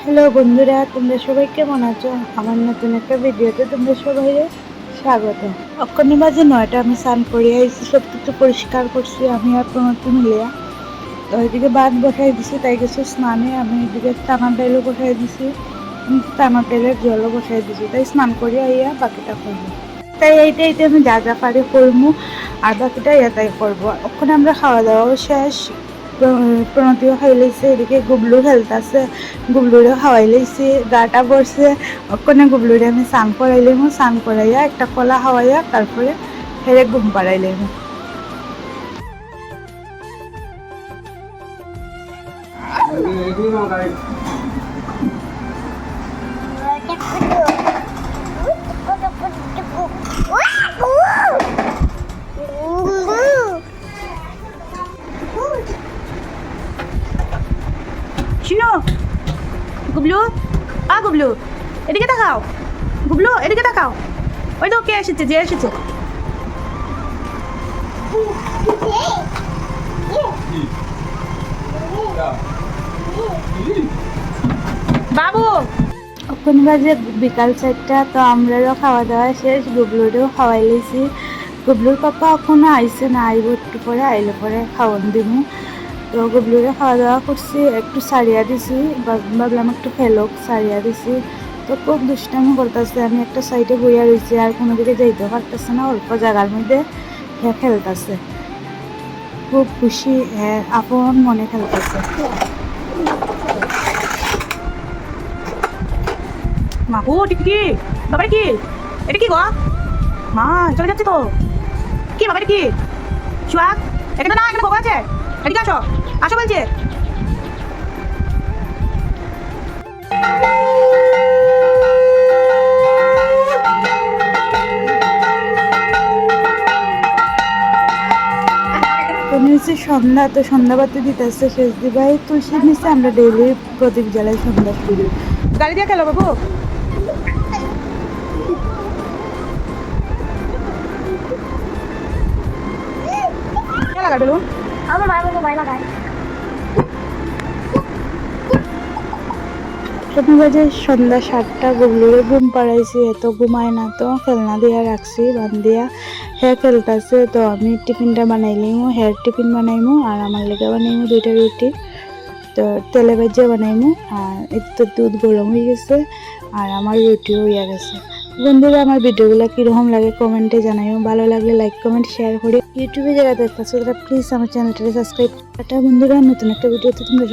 Hello বন্ধুরা, তোমরা সবাই কেমন আছো? আমার নতুন একটা ভিডিওতে তোমরা সবাই স্বাগত। অক্ষণে বাজে 9টা, আমি স্নান করিয়া এসে সব কিছু পরিষ্কার করছি আমি আর প্রণতি মিলিয়া। তো ওইদিকে ভাত বসাই দিছি, তাই গেছে স্নানে। আমি এদিকে টানার ডাইলও বসাই দিছি, টানার ডাইলের জলও বসাই দিছি, তাই স্নান করিয়া ইয়া বাকিটা করবো। তাই এইটাই আমি যা যা পারি করবো, আর বাকিটা তাই করবো। ওখানে আমরা খাওয়া দাওয়াও শেষ, প্রণতিও খাই লাইছে, এদিকে গুবলু খেলতেছে, গুবলুরেও খাওয়াই লাইছি, গাটা পড়ছে। ওখানে গুবলুরে আমি স্নান করাইলাম, স্নান করাইয়া একটা কলা খাওয়াইয়া তারপরে হেরে ঘুম পাড়াইলাম। চিনো গুবলু, গুবলু এদিকে তাকাও, গুবলু এদিকে তাকাও। ওই তো কে এসেছে, যে এসেছে। বাবু এখন বাজে বিকাল 4টা। তো আমরাও খাওয়া দাওয়া শেষ, গুবলুরেও খাওয়াই লাইছি। গুবলুর পাপা এখনো আইসে না, আইব একটু পরে, আইলে পরে খাওয়ান দিব। তো গুবলুরে খাওয়া দাওয়া করছি, একটু সারিয়া দিছি, ভাবলাম একটু ফেলক, সারিয়া দিছি। তো খুব দুষ্টামি করতেছে, আমি একটা সাইডে বইয়া রয়েছি, আর কোনো দিকে যাইতেও পারতেছে না, অল্প জায়গার মধ্যে হ্যাঁ খেলতেছে। খুব খুশি, হ্যাঁ আপন মনে খেলতেছে। মাহু কি বাবার কি, এটা কি গো মা, চলে যাচ্ছে তো। কি বাবার কি সোহাগ, এটা না, এখানে খবর আছে, এদিকে আসো, আসো বলছে। হচ্ছে সন্ধ্যা, তো সন্ধ্যা বাতি দিতেছে শেষ দিবাই তুলসীর নিচে আমরা ডেইলি প্রদীপ জ্বালাই সন্ধ্যা শুরু। গাড়ি দিয়ে খেলো বাবু। কে লাগাই বেলুন? আমার মায়ের মতো মাই লাগাই। প্রথম বাজে সন্ধ্যা 7টা, গুবলুরে ঘুম পাড়াইছি, এত ঘুমায় না, তো খেলনা দিয়া রাখছি বান্ধিয়া, হ্যাঁ খেলতেছে। তো আমি টিফিনটা বানাইলিমু, হ্যার টিফিন বানাইমু, আর আমার লেগে বানাইমু 2টা রুটি। তো তেলে ভেজে বানাইমু, আর এর তো দুধ গরম হয়ে গেছে, আর আমার রুটিও হইয়া গেছে। বন্ধুরা, আমার ভিডিওগুলো কীরকম লাগে কমেন্টে জানাইও, ভালো লাগলে লাইক কমেন্ট শেয়ার করি। ইউটিউবে যারা দেখতেছো তারা প্লিজ আমার চ্যানেলটা সাবস্ক্রাইব। বন্ধুরা, নতুন একটা ভিডিওতে তোমরা